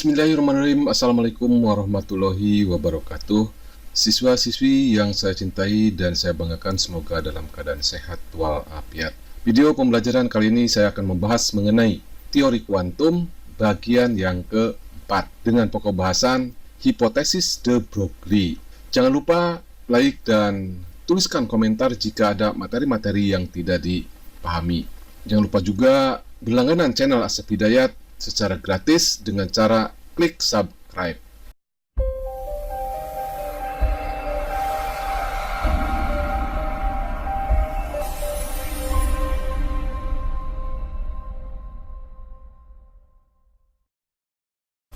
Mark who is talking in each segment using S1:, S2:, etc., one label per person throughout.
S1: Bismillahirrahmanirrahim. Assalamualaikum warahmatullahi wabarakatuh. Siswa-siswi yang saya cintai dan saya banggakan, semoga dalam keadaan sehat walafiat. Video pembelajaran kali ini saya akan membahas mengenai teori kuantum bagian yang keempat dengan pokok bahasan hipotesis de Broglie. Jangan lupa like dan tuliskan komentar jika ada materi-materi yang tidak dipahami. Jangan lupa juga berlangganan channel Asep Hidayat secara gratis dengan cara klik subscribe.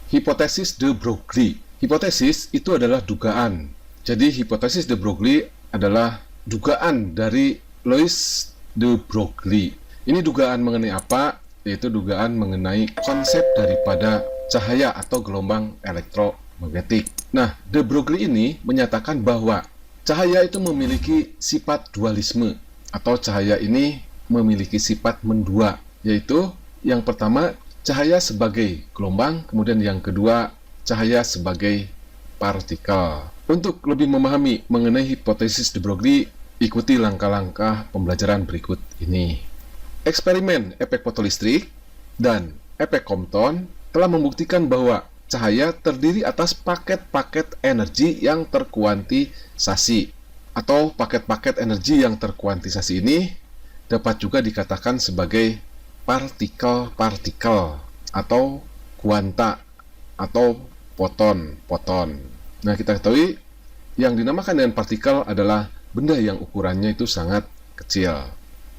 S1: Hipotesis de Broglie. Hipotesis itu adalah dugaan. Jadi hipotesis de Broglie adalah dugaan dari Louis de Broglie. Ini dugaan mengenai apa? Yaitu dugaan mengenai konsep daripada cahaya atau gelombang elektromagnetik. Nah, de Broglie ini menyatakan bahwa cahaya itu memiliki sifat dualisme, atau cahaya ini memiliki sifat mendua, yaitu yang pertama cahaya sebagai gelombang, kemudian yang kedua cahaya sebagai partikel. Untuk lebih memahami mengenai hipotesis de Broglie, ikuti langkah-langkah pembelajaran berikut ini. Eksperimen efek fotolistrik dan efek Compton telah membuktikan bahwa cahaya terdiri atas paket-paket energi yang terkuantisasi, atau paket-paket energi yang terkuantisasi ini dapat juga dikatakan sebagai partikel-partikel atau kuanta atau foton-foton. Nah, kita ketahui yang dinamakan dengan partikel adalah benda yang ukurannya itu sangat kecil.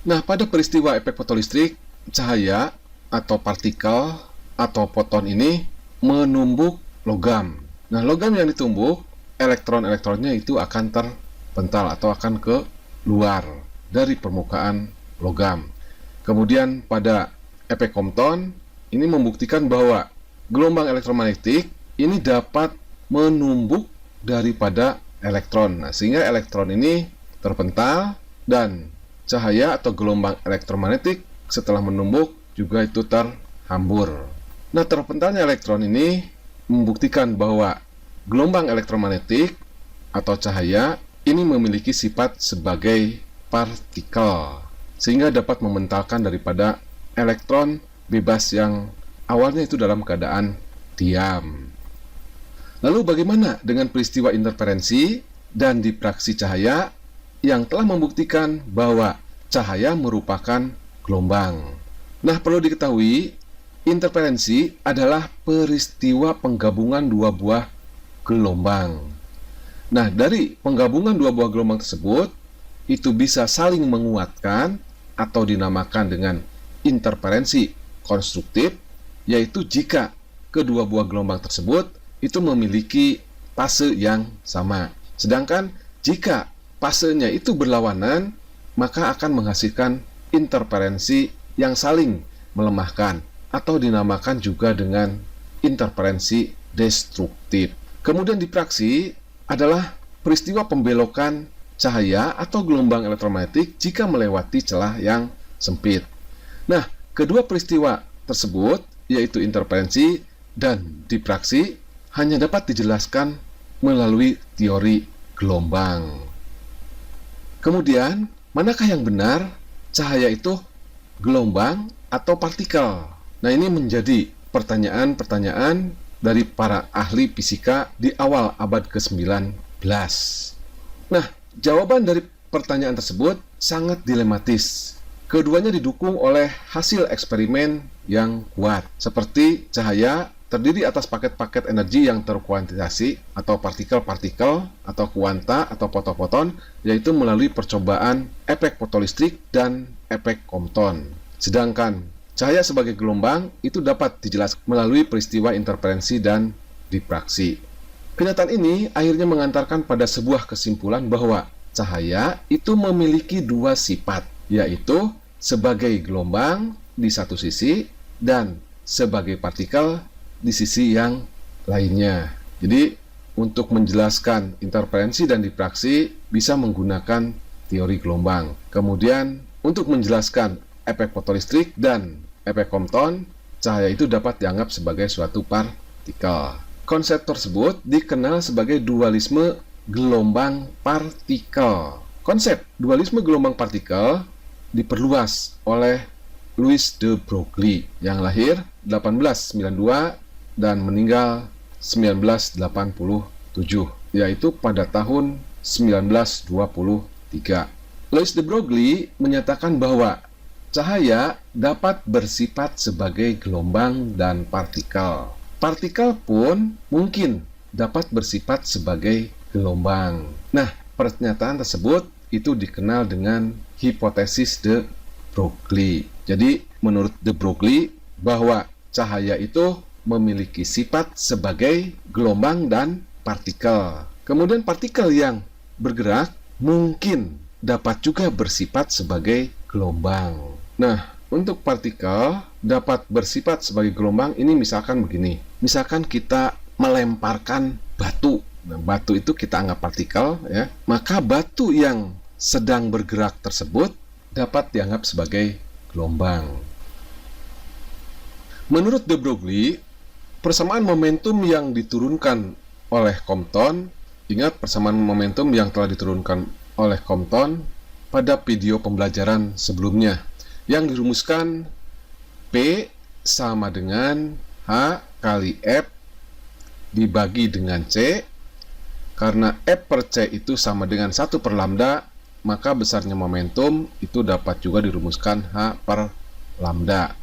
S1: Nah, pada peristiwa efek fotolistrik, cahaya atau partikel atau foton ini menumbuk logam. Nah, logam yang ditumbuk, elektron-elektronnya itu akan terpental atau akan keluar dari permukaan logam. Kemudian pada efek Compton, ini membuktikan bahwa gelombang elektromagnetik ini dapat menumbuk daripada elektron. Nah, sehingga elektron ini terpental dan cahaya atau gelombang elektromagnetik setelah menumbuk juga itu terhambur. Nah, terpentalnya elektron ini membuktikan bahwa gelombang elektromagnetik atau cahaya ini memiliki sifat sebagai partikel, sehingga dapat mementalkan daripada elektron bebas yang awalnya itu dalam keadaan diam. Lalu bagaimana dengan peristiwa interferensi dan difraksi cahaya yang telah membuktikan bahwa cahaya merupakan gelombang? Nah, perlu diketahui, interferensi adalah peristiwa penggabungan dua buah gelombang. Nah, dari penggabungan dua buah gelombang tersebut, itu bisa saling menguatkan atau dinamakan dengan interferensi konstruktif, yaitu jika kedua buah gelombang tersebut itu memiliki fase yang sama. Sedangkan jika fasenya itu berlawanan, maka akan menghasilkan interferensi yang saling melemahkan atau dinamakan juga dengan interferensi destruktif. Kemudian difraksi adalah peristiwa pembelokan cahaya atau gelombang elektromagnetik jika melewati celah yang sempit. Nah, kedua peristiwa tersebut, yaitu interferensi dan difraksi, hanya dapat dijelaskan melalui teori gelombang. Kemudian, manakah yang benar? Cahaya itu gelombang atau partikel? Nah, ini menjadi pertanyaan-pertanyaan dari para ahli fisika di awal abad ke-19. Nah, jawaban dari pertanyaan tersebut sangat dilematis. Keduanya didukung oleh hasil eksperimen yang kuat, seperti cahaya terdiri atas paket-paket energi yang terkuantisasi atau partikel-partikel atau kuanta atau foton-foton, yaitu melalui percobaan efek fotolistrik dan efek Compton. Sedangkan cahaya sebagai gelombang itu dapat dijelaskan melalui peristiwa interferensi dan difraksi. Kenyataan ini akhirnya mengantarkan pada sebuah kesimpulan bahwa cahaya itu memiliki dua sifat, yaitu sebagai gelombang di satu sisi dan sebagai partikel di sisi yang lainnya. Jadi, untuk menjelaskan interferensi dan difraksi bisa menggunakan teori gelombang. Kemudian, untuk menjelaskan efek fotolistrik dan efek Compton, cahaya itu dapat dianggap sebagai suatu partikel. Konsep tersebut dikenal sebagai dualisme gelombang partikel. Konsep dualisme gelombang partikel diperluas oleh Louis de Broglie yang lahir 1892 dan meninggal 1987, yaitu pada tahun 1923. Louis de Broglie menyatakan bahwa cahaya dapat bersifat sebagai gelombang dan partikel. Partikel pun mungkin dapat bersifat sebagai gelombang. Nah, pernyataan tersebut itu dikenal dengan hipotesis de Broglie. Jadi, menurut de Broglie bahwa cahaya itu memiliki sifat sebagai gelombang dan partikel. Kemudian partikel yang bergerak mungkin dapat juga bersifat sebagai gelombang. Nah, untuk partikel dapat bersifat sebagai gelombang ini misalkan begini. Misalkan kita melemparkan batu. Nah, batu itu kita anggap partikel ya. Maka batu yang sedang bergerak tersebut dapat dianggap sebagai gelombang. Menurut de Broglie, persamaan momentum yang diturunkan oleh Compton, ingat persamaan momentum yang telah diturunkan oleh Compton pada video pembelajaran sebelumnya, yang dirumuskan P sama dengan H kali F dibagi dengan C. Karena F per C itu sama dengan 1 per lambda, maka besarnya momentum itu dapat juga dirumuskan H per lambda.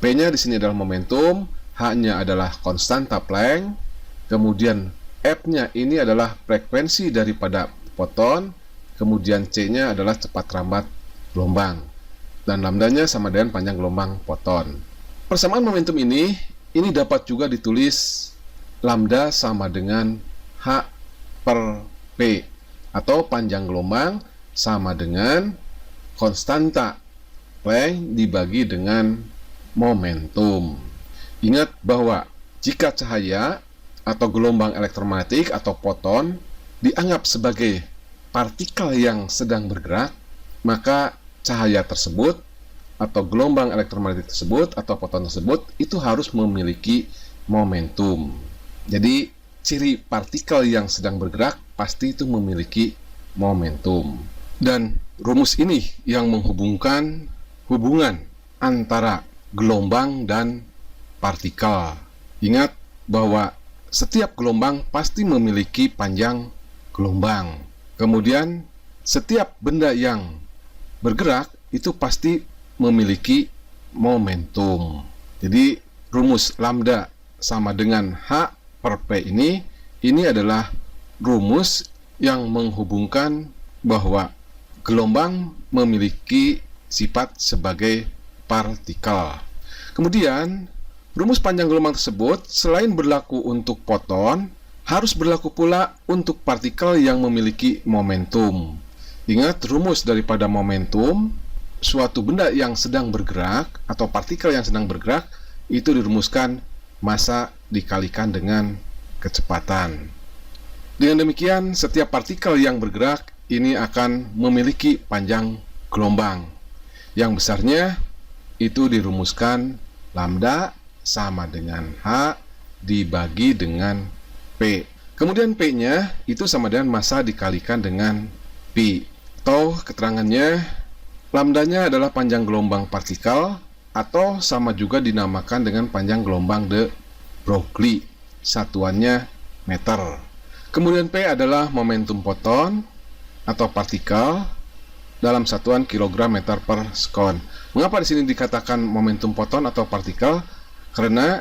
S1: P-nya di sini adalah momentum, H-nya adalah konstanta Planck, kemudian F-nya ini adalah frekuensi daripada foton, kemudian C-nya adalah cepat rambat gelombang, dan lambdanya sama dengan panjang gelombang foton. Persamaan momentum ini dapat juga ditulis lambda sama dengan H per P, atau panjang gelombang sama dengan konstanta Planck dibagi dengan momentum. Ingat bahwa jika cahaya atau gelombang elektromagnetik atau foton dianggap sebagai partikel yang sedang bergerak, maka cahaya tersebut atau gelombang elektromagnetik tersebut atau foton tersebut itu harus memiliki momentum. Jadi ciri partikel yang sedang bergerak pasti itu memiliki momentum. Dan rumus ini yang menghubungkan hubungan antara gelombang dan partikel. Ingat bahwa setiap gelombang pasti memiliki panjang gelombang. Kemudian setiap benda yang bergerak itu pasti memiliki momentum. Jadi rumus lambda sama dengan H per P ini adalah rumus yang menghubungkan bahwa gelombang memiliki sifat sebagai partikel. Kemudian rumus panjang gelombang tersebut selain berlaku untuk foton, harus berlaku pula untuk partikel yang memiliki momentum. Ingat rumus daripada momentum, suatu benda yang sedang bergerak atau partikel yang sedang bergerak itu dirumuskan massa dikalikan dengan kecepatan. Dengan demikian, setiap partikel yang bergerak ini akan memiliki panjang gelombang. Yang besarnya itu dirumuskan lambda sama dengan H dibagi dengan P. Kemudian P-nya itu sama dengan massa dikalikan dengan Pi. Atau keterangannya, lambdanya adalah panjang gelombang partikel atau sama juga dinamakan dengan panjang gelombang de Broglie. Satuannya meter. Kemudian P adalah momentum foton atau partikel dalam satuan kilogram meter per sekon. Mengapa di sini dikatakan momentum foton atau partikel? Karena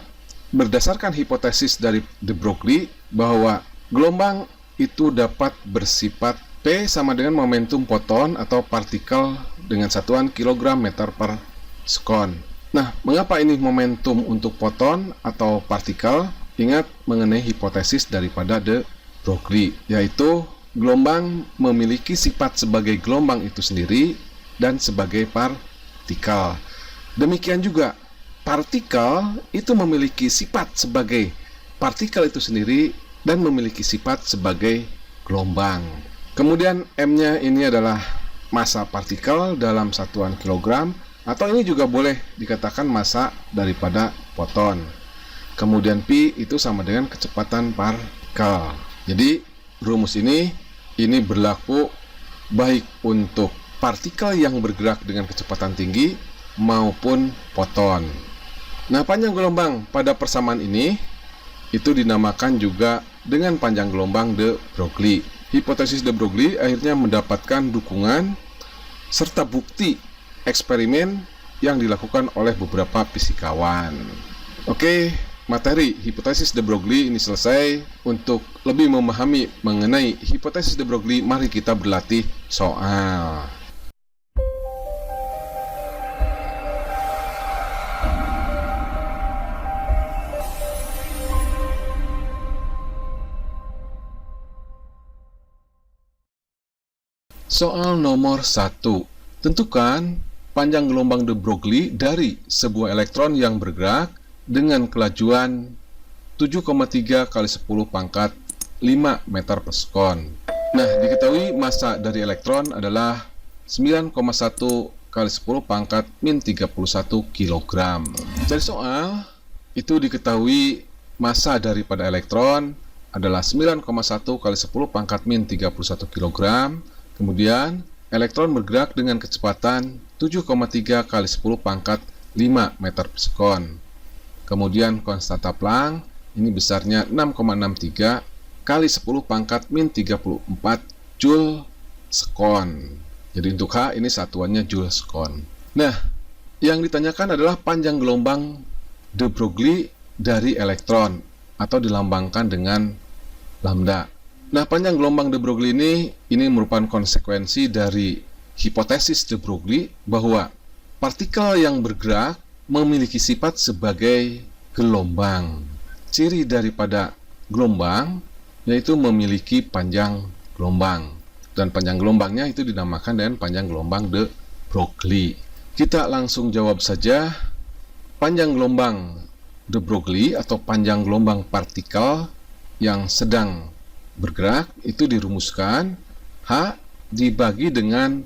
S1: berdasarkan hipotesis dari de Broglie bahwa gelombang itu dapat bersifat P sama dengan momentum foton atau partikel dengan satuan kilogram meter per sekon. Nah, mengapa ini momentum untuk foton atau partikel? Ingat mengenai hipotesis daripada de Broglie, yaitu gelombang memiliki sifat sebagai gelombang itu sendiri dan sebagai partikel. Demikian juga partikel itu memiliki sifat sebagai partikel itu sendiri dan memiliki sifat sebagai gelombang. Kemudian M-nya ini adalah massa partikel dalam satuan kilogram, atau ini juga boleh dikatakan massa daripada foton. kemudian P itu sama dengan kecepatan partikel. Jadi rumus ini berlaku baik untuk partikel yang bergerak dengan kecepatan tinggi maupun foton. Nah, panjang gelombang pada persamaan ini itu dinamakan juga dengan panjang gelombang de Broglie. Hipotesis de Broglie akhirnya mendapatkan dukungan serta bukti eksperimen yang dilakukan oleh beberapa fisikawan. Oke, materi hipotesis de Broglie ini selesai. Untuk lebih memahami mengenai hipotesis de Broglie, mari kita berlatih soal. Soal nomor 1. Tentukan panjang gelombang de Broglie dari sebuah elektron yang bergerak dengan kelajuan 7,3 kali 10 pangkat 5 meter per sekon. Nah, diketahui massa dari elektron adalah 9,1 kali 10 pangkat min 31 kg. Dari soal, itu diketahui massa daripada elektron adalah 9,1 kali 10 pangkat min 31 kg. Kemudian, elektron bergerak dengan kecepatan 7,3 kali 10 pangkat 5 meter per sekon. Kemudian, konstanta Planck ini besarnya 6,63 kali 10 pangkat min 34 joule sekon. Jadi untuk H ini satuannya joule sekon. Nah, yang ditanyakan adalah panjang gelombang de Broglie dari elektron atau dilambangkan dengan lambda. Nah, panjang gelombang de Broglie ini merupakan konsekuensi dari hipotesis de Broglie bahwa partikel yang bergerak memiliki sifat sebagai gelombang. Ciri daripada gelombang yaitu memiliki panjang gelombang. Dan panjang gelombangnya itu dinamakan dengan panjang gelombang de Broglie. Kita langsung jawab saja. Panjang gelombang de Broglie atau panjang gelombang partikel yang sedang bergerak itu dirumuskan H dibagi dengan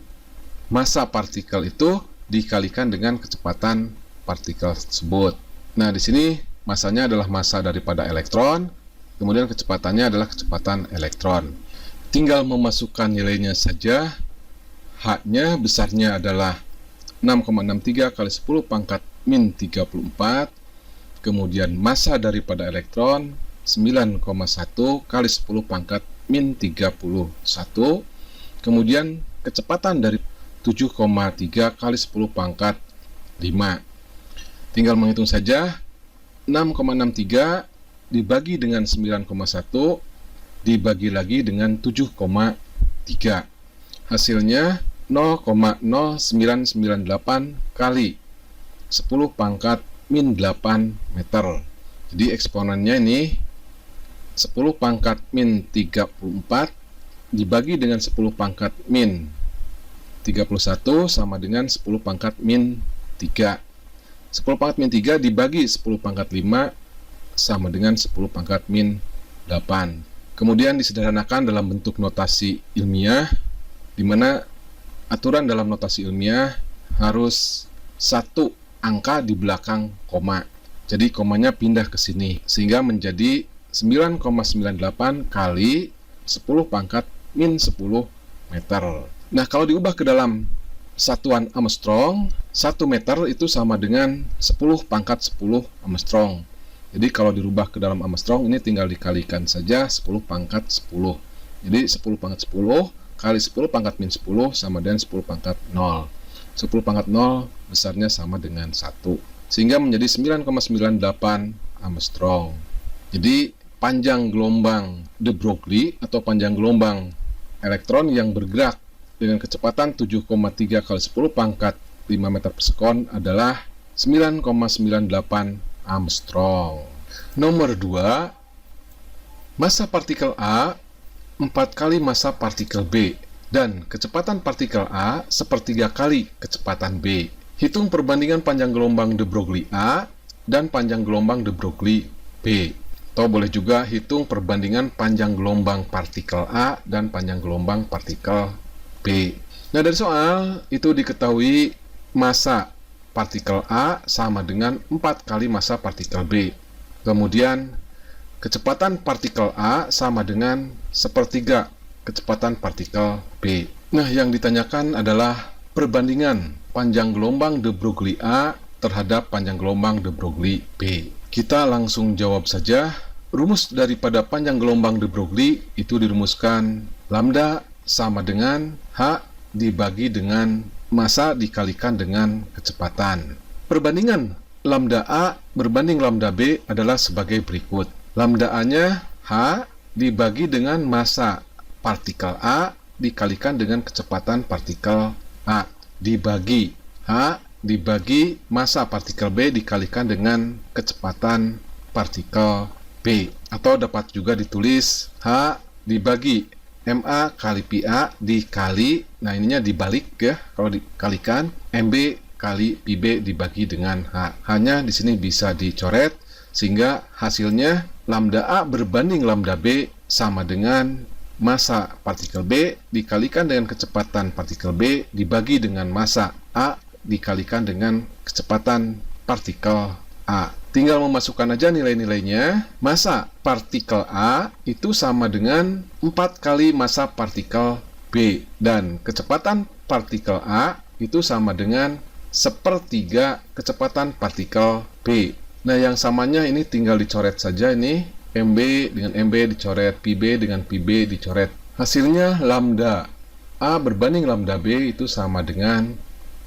S1: massa partikel itu dikalikan dengan kecepatan partikel tersebut. Nah, di sini massanya adalah massa daripada elektron, kemudian kecepatannya adalah kecepatan elektron. Tinggal memasukkan nilainya saja. H-nya besarnya adalah 6,63 kali 10 pangkat min 34. Kemudian massa daripada elektron 9,1 kali 10 pangkat min 31. Kemudian kecepatan dari 7,3 kali 10 pangkat 5. Tinggal menghitung saja. 6,63 dibagi dengan 9,1 dibagi lagi dengan 7,3. Hasilnya 0,0998 kali 10 pangkat min 8 meter. Jadi eksponennya ini 10 pangkat min 34 dibagi dengan 10 pangkat min 31 sama dengan 10 pangkat min 3. 10 pangkat min 3 dibagi 10 pangkat 5 sama dengan 10 pangkat min 8. Kemudian disederhanakan dalam bentuk notasi ilmiah, di mana aturan dalam notasi ilmiah harus satu angka di belakang koma. Jadi komanya pindah ke sini sehingga menjadi 9,98 kali 10 pangkat min 10 meter. Nah, kalau diubah ke dalam satuan Armstrong, 1 meter itu sama dengan 10 pangkat 10 Armstrong. Jadi kalau dirubah ke dalam Armstrong, ini tinggal dikalikan saja 10 pangkat 10. Jadi 10 pangkat 10 kali 10 pangkat min 10 sama dengan 10 pangkat 0. 10 pangkat 0 besarnya sama dengan 1. Sehingga menjadi 9,98 Armstrong. Jadi panjang gelombang de Broglie atau panjang gelombang elektron yang bergerak dengan kecepatan 7,3 kali 10 pangkat 5 meter per sekon adalah 9,98 Armstrong. Nomor 2, massa partikel A 4 kali massa partikel B dan kecepatan partikel A sepertiga kali kecepatan B. Hitung perbandingan panjang gelombang de Broglie A dan panjang gelombang de Broglie B. Atau boleh juga hitung perbandingan panjang gelombang partikel A dan panjang gelombang partikel B. Nah, dari soal itu diketahui massa partikel A sama dengan 4 kali massa partikel B. Kemudian kecepatan partikel A sama dengan sepertiga kecepatan partikel B. Nah, yang ditanyakan adalah perbandingan panjang gelombang de Broglie A terhadap panjang gelombang de Broglie B. Kita langsung jawab saja. Rumus daripada panjang gelombang de Broglie itu dirumuskan lambda sama dengan H dibagi dengan massa dikalikan dengan kecepatan. Perbandingan lambda A berbanding lambda B adalah sebagai berikut. Lambda A-nya H dibagi dengan massa partikel A dikalikan dengan kecepatan partikel A dibagi H dibagi massa partikel B dikalikan dengan kecepatan partikel B, atau dapat juga ditulis H dibagi MA kali PA dikali, nah ininya dibalik ya, kalau dikalikan MB kali PB dibagi dengan H. Hanya di sini bisa dicoret sehingga hasilnya lambda A berbanding lambda B sama dengan massa partikel B dikalikan dengan kecepatan partikel B dibagi dengan massa A dikalikan dengan kecepatan partikel A. Tinggal memasukkan aja nilai-nilainya. Massa partikel A itu sama dengan 4 kali massa partikel B dan kecepatan partikel A itu sama dengan sepertiga kecepatan partikel B. Nah, yang samanya ini tinggal dicoret saja ini. MB dengan MB dicoret, PB dengan PB dicoret. Hasilnya lambda A berbanding lambda B itu sama dengan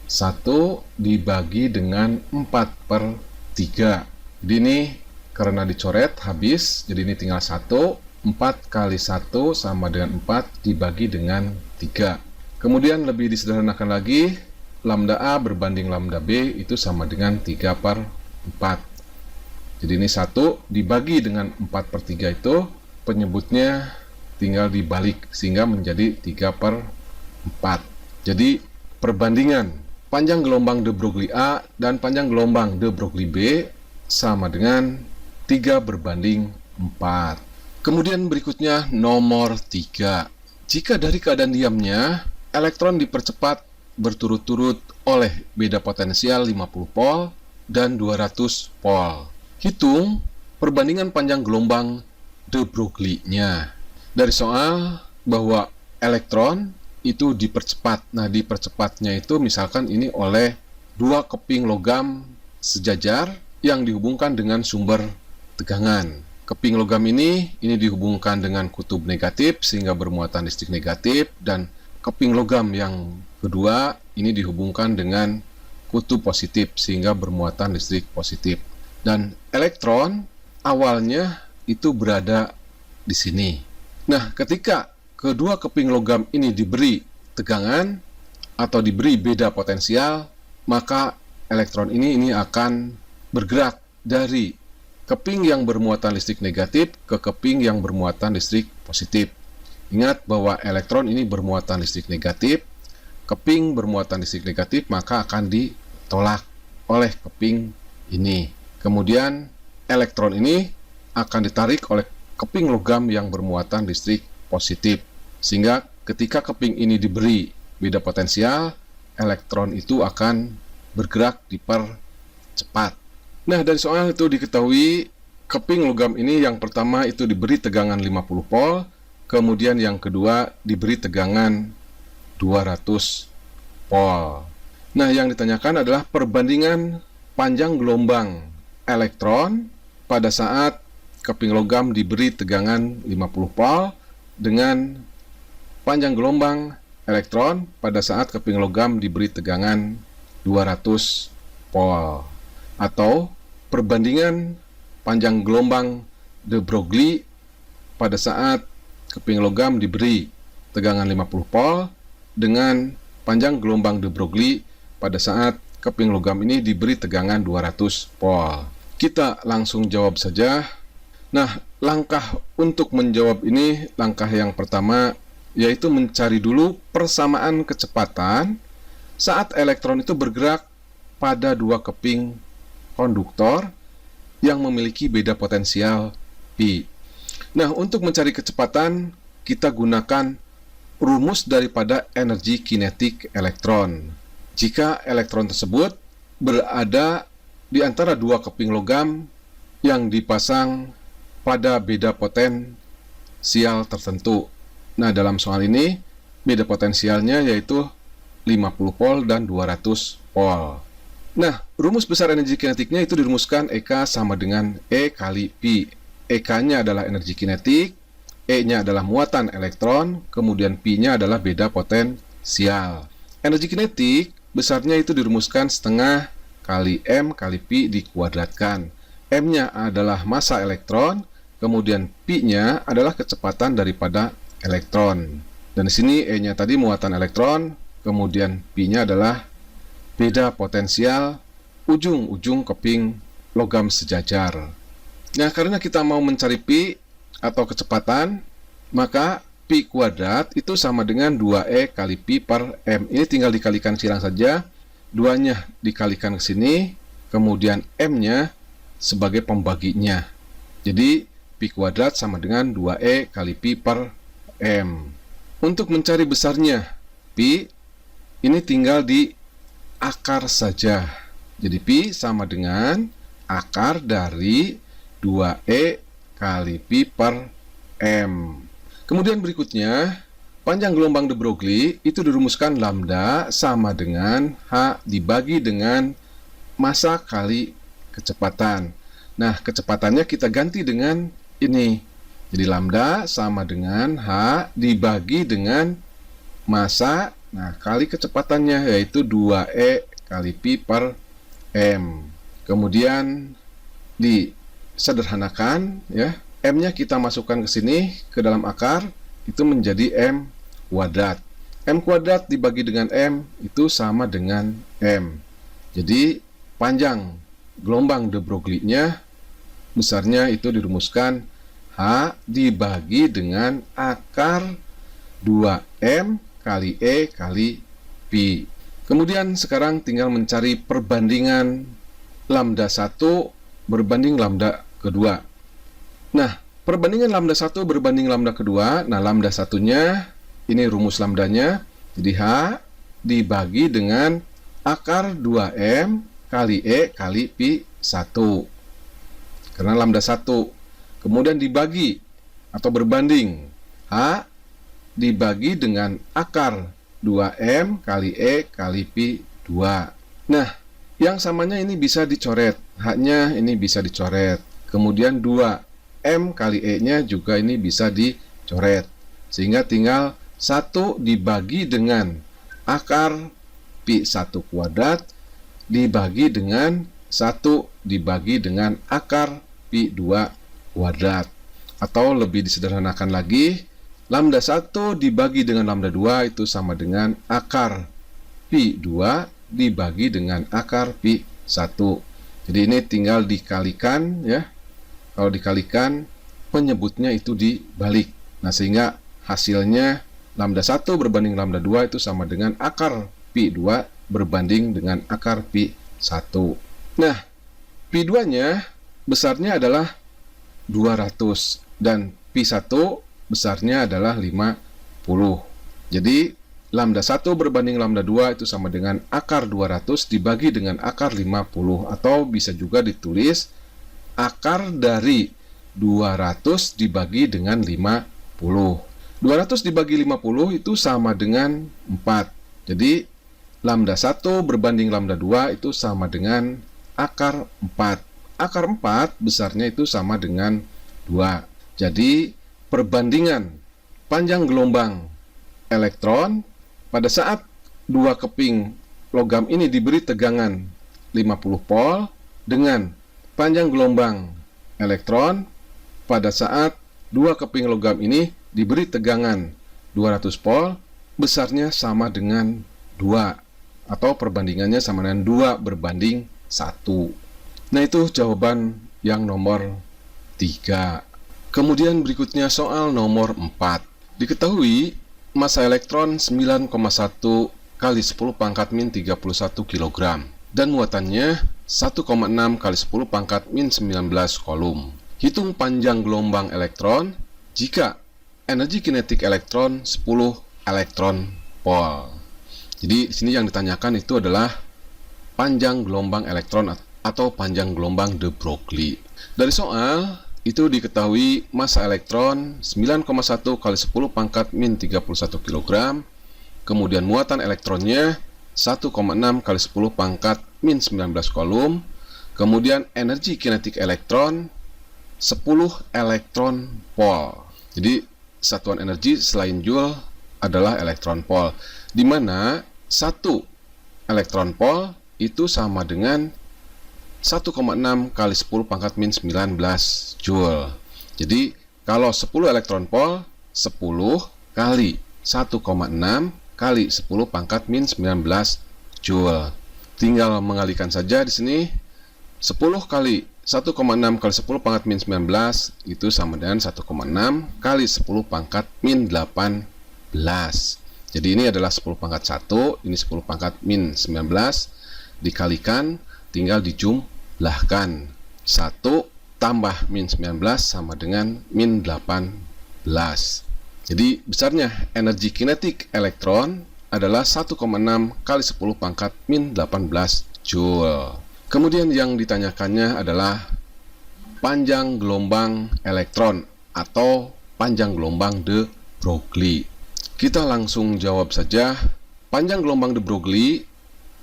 S1: 1 dibagi dengan 4/3. Jadi ini karena dicoret habis, jadi ini tinggal 1. 4 kali 1 sama dengan 4 dibagi dengan 3. Kemudian lebih disederhanakan lagi, lambda A berbanding lambda B itu sama dengan 3/4. Jadi ini 1 dibagi dengan 4/3 itu penyebutnya tinggal dibalik sehingga menjadi 3/4. Jadi perbandingan panjang gelombang de Broglie A dan panjang gelombang de Broglie B sama dengan 3/4. Kemudian berikutnya nomor 3. Jika dari keadaan diamnya elektron dipercepat berturut-turut oleh beda potensial 50 pol dan 200 pol. Hitung perbandingan panjang gelombang de Broglie-nya. Dari soal bahwa elektron itu dipercepat. Nah, dipercepatnya itu misalkan ini oleh 2 keping logam sejajar yang dihubungkan dengan sumber tegangan. Keping logam ini dihubungkan dengan kutub negatif sehingga bermuatan listrik negatif, dan keping logam yang kedua ini dihubungkan dengan kutub positif sehingga bermuatan listrik positif. Dan elektron awalnya itu berada di sini. Nah, ketika kedua keping logam ini diberi tegangan atau diberi beda potensial, maka elektron ini akan bergerak dari keping yang bermuatan listrik negatif ke keping yang bermuatan listrik positif. Ingat bahwa elektron ini bermuatan listrik negatif, keping bermuatan listrik negatif maka akan ditolak oleh keping ini. Kemudian elektron ini akan ditarik oleh keping logam yang bermuatan listrik positif. Sehingga ketika keping ini diberi beda potensial, elektron itu akan bergerak dipercepat. Nah, dari soal itu diketahui keping logam ini yang pertama itu diberi tegangan 50 pol, kemudian yang kedua diberi tegangan 200 pol. Nah, yang ditanyakan adalah perbandingan panjang gelombang elektron pada saat keping logam diberi tegangan 50 pol dengan panjang gelombang elektron pada saat keping logam diberi tegangan 200 pol, atau perbandingan panjang gelombang de Broglie pada saat keping logam diberi tegangan 50 pol dengan panjang gelombang de Broglie pada saat keping logam ini diberi tegangan 200 pol. Kita langsung jawab saja. Nah, langkah untuk menjawab ini, langkah yang pertama yaitu mencari dulu persamaan kecepatan saat elektron itu bergerak pada 2 keping konduktor yang memiliki beda potensial Pi. Nah, untuk mencari kecepatan, kita gunakan rumus daripada energi kinetik elektron. Jika elektron tersebut berada di antara 2 keping logam yang dipasang pada beda potensial tertentu. Nah, dalam soal ini beda potensialnya yaitu 50 volt dan 200 volt. Nah, rumus besar energi kinetiknya itu dirumuskan EK sama dengan E kali Pi. EK-nya adalah energi kinetik, E-nya adalah muatan elektron, kemudian Pi-nya adalah beda potensial. Energi kinetik besarnya itu dirumuskan setengah kali M kali Pi dikuadratkan. M-nya adalah massa elektron, kemudian Pi-nya adalah kecepatan daripada elektron. Dan di sini E-nya tadi muatan elektron, kemudian Pi-nya adalah beda potensial ujung-ujung keping logam sejajar. Nah, karena kita mau mencari Pi atau kecepatan, maka Pi kuadrat itu sama dengan 2E kali Pi per M. Ini tinggal dikalikan silang saja. 2-nya dikalikan ke sini, kemudian M-nya sebagai pembaginya. Jadi, Pi kuadrat sama dengan 2E kali Pi per M. Untuk mencari besarnya Pi, ini tinggal di akar saja. Jadi Pi sama dengan akar dari 2E kali Pi per M. Kemudian berikutnya, panjang gelombang de Broglie itu dirumuskan lambda sama dengan H dibagi dengan massa kali kecepatan. Nah, kecepatannya kita ganti dengan ini. Jadi lambda sama dengan H dibagi dengan massa, nah, kali kecepatannya yaitu 2E kali Pi per M. Kemudian disederhanakan ya. M-nya kita masukkan ke sini ke dalam akar, itu menjadi M kuadrat. M kuadrat dibagi dengan M itu sama dengan M. Jadi panjang gelombang de Broglie-nya besarnya itu dirumuskan H dibagi dengan akar 2M kali E kali Pi. Kemudian sekarang tinggal mencari perbandingan lambda 1 berbanding lambda kedua. Nah, perbandingan lambda 1 berbanding lambda kedua, nah lambda satunya, ini rumus lambdanya, jadi H dibagi dengan akar 2M kali E kali Pi 1. Karena lambda 1. Kemudian dibagi atau berbanding H dibagi dengan akar 2M kali E kali Pi 2. Nah, yang samanya ini bisa dicoret, H-nya ini bisa dicoret. Kemudian 2M kali E-nya juga ini bisa dicoret. Sehingga tinggal 1 dibagi dengan akar Pi 1 kuadrat dibagi dengan 1 dibagi dengan akar Pi 2 kuadrat. Atau lebih disederhanakan lagi, lambda 1 dibagi dengan lambda 2 itu sama dengan akar Pi 2 dibagi dengan akar Pi 1. Jadi ini tinggal dikalikan ya. Kalau dikalikan, penyebutnya itu dibalik. Nah, sehingga hasilnya lambda 1 berbanding lambda 2 itu sama dengan akar Pi 2 berbanding dengan akar Pi 1. Nah, Pi 2-nya besarnya adalah 200 dan Pi 1 besarnya adalah 50. Jadi lambda 1 berbanding lambda 2 itu sama dengan akar 200 dibagi dengan akar 50, atau bisa juga ditulis akar dari 200 dibagi dengan 50. 200 dibagi 50 itu sama dengan 4. Jadi lambda 1 berbanding lambda 2 itu sama dengan akar 4. Akar 4 besarnya itu sama dengan 2. Jadi perbandingan panjang gelombang elektron pada saat dua keping logam ini diberi tegangan 50 volt dengan panjang gelombang elektron pada saat dua keping logam ini diberi tegangan 200 volt, besarnya sama dengan 2, atau perbandingannya sama dengan 2 berbanding 1. Nah, itu jawaban yang nomor 3. Kemudian berikutnya soal nomor 4. Diketahui massa elektron 9,1 kali 10 pangkat min 31 kg dan muatannya 1,6 kali 10 pangkat min 19 kolom. Hitung panjang gelombang elektron jika energi kinetik elektron 10 elektron volt. Jadi di sini yang ditanyakan itu adalah panjang gelombang elektron atau panjang gelombang de Broglie. Dari soal itu diketahui massa elektron 9,1 kali 10 pangkat min 31 kg, kemudian muatan elektronnya 1,6 kali 10 pangkat min 19 kolom, kemudian energi kinetik elektron 10 elektron volt. Jadi satuan energi selain joule adalah elektron volt, di mana 1 elektron volt itu sama dengan 1,6 kali 10 pangkat min 19 joule. Jadi kalau 10 elektron volt 10 kali 1,6 kali 10 pangkat min 19 joule. Tinggal mengalihkan saja di sini. 10 kali 1,6 kali 10 pangkat min 19 itu sama dengan 1,6 kali 10 pangkat min 18. Jadi ini adalah 10 pangkat 1, ini 10 pangkat min 19, dikalikan, tinggal dijumlahkan. 1 tambah min 19 sama dengan min 18. Jadi besarnya energi kinetik elektron adalah 1,6 kali 10 pangkat min 18 joule. Kemudian yang ditanyakannya adalah panjang gelombang elektron atau panjang gelombang de Broglie. Kita langsung jawab saja. Panjang gelombang de Broglie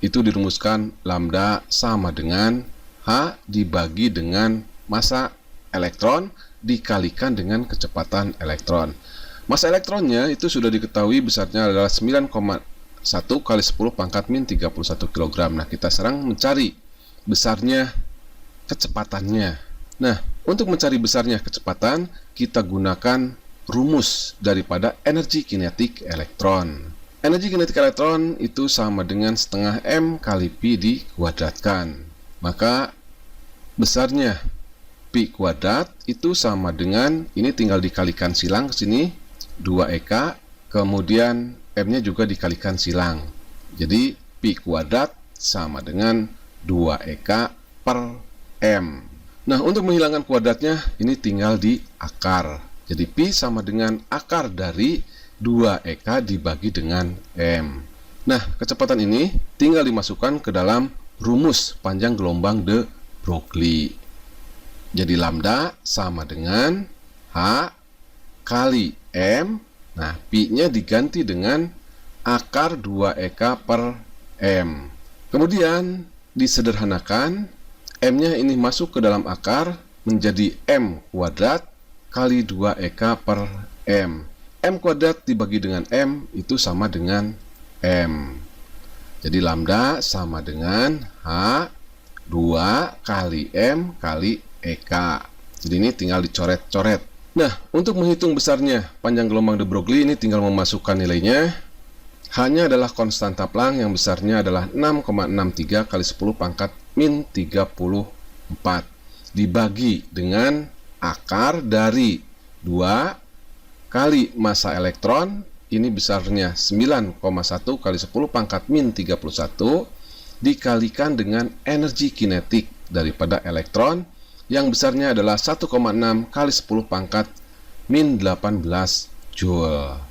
S1: itu dirumuskan lambda sama dengan H dibagi dengan massa elektron dikalikan dengan kecepatan elektron. Massa elektronnya itu sudah diketahui besarnya adalah 9,1 kali 10 pangkat min 31 kg. Nah, kita sekarang mencari besarnya kecepatannya. Nah, untuk mencari besarnya kecepatan, kita gunakan rumus daripada energi kinetik elektron. Energi kinetik elektron itu sama dengan setengah M kali Pi dikuadratkan. Maka besarnya Pi kuadrat itu sama dengan, ini tinggal dikalikan silang ke sini, 2EK, kemudian M-nya juga dikalikan silang. Jadi Pi kuadrat sama dengan 2EK per M. Nah, untuk menghilangkan kuadratnya, ini tinggal di akar. Jadi Pi sama dengan akar dari 2EK dibagi dengan M. Nah, kecepatan ini tinggal dimasukkan ke dalam rumus panjang gelombang de Broglie. Jadi lambda sama dengan H kali M. Nah, Pi-nya diganti dengan akar 2EK per M. Kemudian disederhanakan, M-nya ini masuk ke dalam akar menjadi M kuadrat kali 2EK per M. M kuadrat dibagi dengan M itu sama dengan M. Jadi lambda sama dengan H 2 kali M kali EK. Jadi ini tinggal dicoret-coret. Nah, untuk menghitung besarnya panjang gelombang de Broglie ini tinggal memasukkan nilainya. Hanya adalah konstanta Planck yang besarnya adalah 6,63 kali 10 pangkat min 34 dibagi dengan akar dari 2 kali massa elektron, ini besarnya 9,1 kali 10 pangkat min 31 dikalikan dengan energi kinetik daripada elektron yang besarnya adalah 1,6 kali 10 pangkat min 18 joule.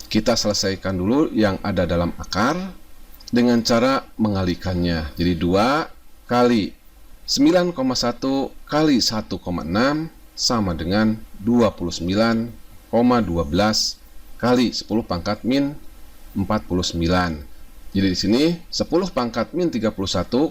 S1: Kita selesaikan dulu yang ada dalam akar dengan cara mengalihkannya. Jadi 2 kali 9,1 kali 1,6 sama dengan 29,12 kali 10 pangkat min 49. Jadi di sini 10 pangkat min 31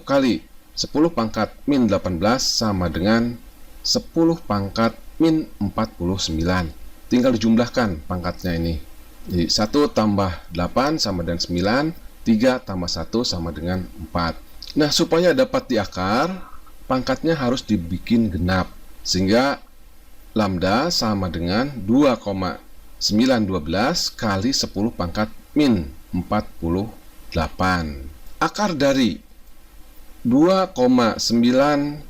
S1: kali 10 pangkat min 18 sama dengan 10 pangkat min 49. Tinggal dijumlahkan pangkatnya ini. Jadi 1 tambah 8 sama dengan 9, 3 tambah 1 sama dengan 4. Nah, supaya dapat diakar, pangkatnya harus dibikin genap. Sehingga lambda sama dengan 2,912 kali 10 pangkat min 48. Akar dari 2,912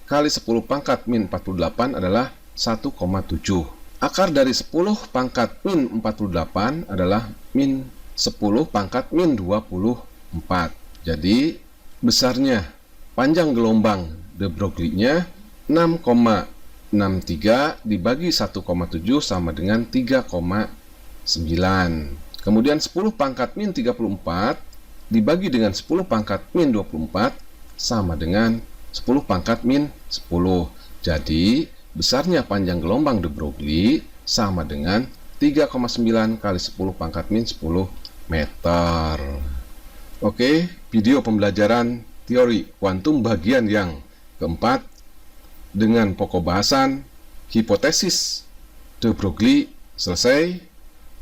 S1: kali 10 pangkat min 48 adalah 1,7. Akar dari 10 pangkat min 48 adalah min 10 pangkat min 24. Jadi besarnya panjang gelombang de Broglie-nya 6,63 dibagi 1,7 sama dengan 3,9. Kemudian 10 pangkat min 34 dibagi dengan 10 pangkat min 24 sama dengan 10 pangkat min 10. Jadi, besarnya panjang gelombang de Broglie sama dengan 3,9 kali 10 pangkat min 10 meter. Oke, video pembelajaran teori kuantum bagian yang keempat dengan pokok bahasan hipotesis de Broglie selesai.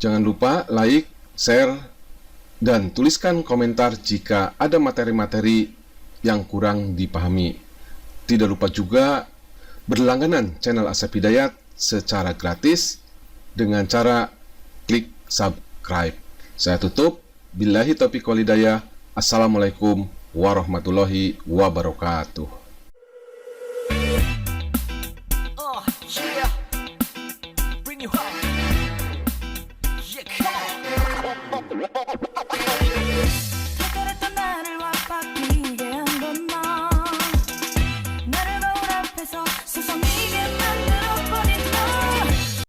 S1: Jangan lupa like, share, dan tuliskan komentar jika ada materi-materi yang kurang dipahami. Tidak lupa juga berlangganan channel Asep Hidayat secara gratis dengan cara klik subscribe. Saya tutup. Billahi taufiq wal hidayah. Assalamualaikum warahmatullahi wabarakatuh.
S2: Yeah, bring you up. Yeah, come on.